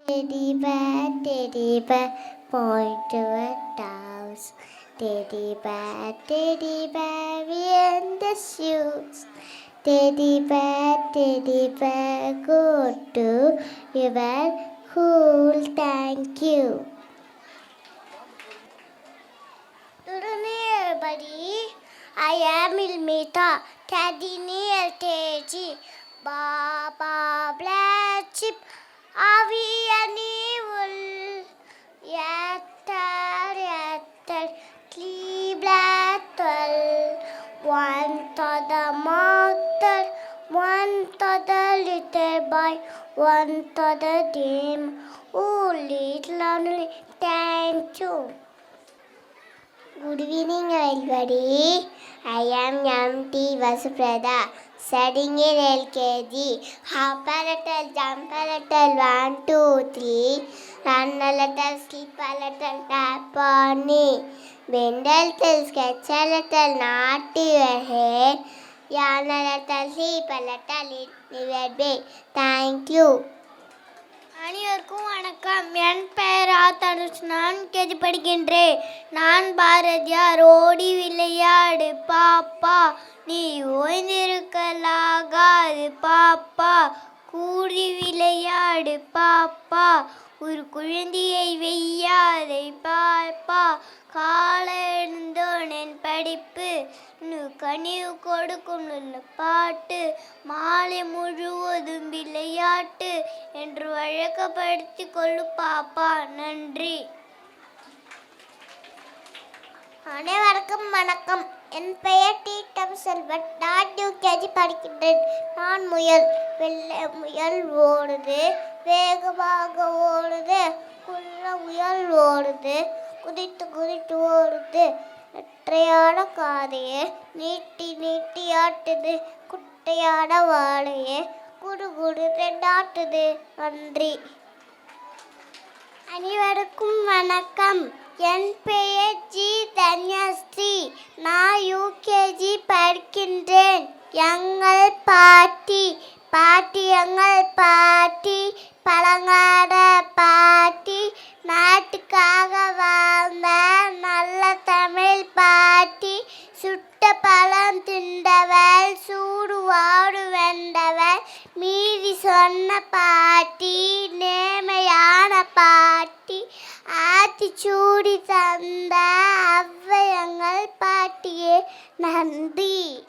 Teddy bear, point to a house. Teddy bear, we in the shoes. Teddy bear, go to your cool, thank you. Good evening, everybody. I am Ilmita, Teddy near Teji. Baba black chip, Avi and evil. Yatter, three black 12. One to the mother, one to the little boy, one to the dame. Oh, little only, thank you. Good evening, everybody. I am M.T. Vasuprada, studying in LKG. Hop a little, jump a little, 1, 2, 3. Run a little, sleep a little, tap on me. Bend a little, sketch a little, not to your head. Yawn a little, sleep a little, in your bed. Thank you. அனைவருக்கும் வணக்கம். என் பெயர் தனுஷ். நான் KG படிக்கின்றேன். நான் பாரதியார். ஓடி விளையாடு பாப்பா, நீ ஓய்ந்திருக்கலாகாது பாப்பா. கூடி விளையாடு பாப்பா, ஒரு குழந்தையை வெய்யாதை பாப்பா. காலை எழுந்தோன் என் படிப்பு, கனிவு கொடுக்கும் நல்ல பாட்டு. மாலை முழுவதும் விளையாட்டு என்று வழக்கப்படுத்தி கொள்ளு பாப்பா. நன்றி. அனைவருக்கும் வணக்கம். என் பெயர் டி. செல்வன். நான் யூகேஜி படிக்கின்றேன். நான் முயல். வெள்ளை முயல் ஓடுது, வேகமாக ஓடுது. குள்ள முயல் ஓடுது, குதித்து குதித்து ஓடுது. நெற்றையான காதையே நீட்டி ஆட்டுது. குட்டையான வாழையே குடு நாட்டுது. நன்றி. அனைவருக்கும் வணக்கம். என் பெயர் ஜி. தன்யஸ்ரீ. நான் யூகேஜி படிக்கின்றேன். எங்கள் பாட்டி எங்கள் பாட்டி பழங்காட பாட்டி. நாட்டுக்காக வாழ்ந்த நல்ல தமிழ் பாட்டி. சுட்ட பழம் திண்டவள், சூடு வாடு வெண்டவள். மீதி சொன்ன பாட்டி நேமையான பாட்டி. ஆத்திச்சூடி தந்த அவ்வையங்கள் பாட்டியே. நன்றி.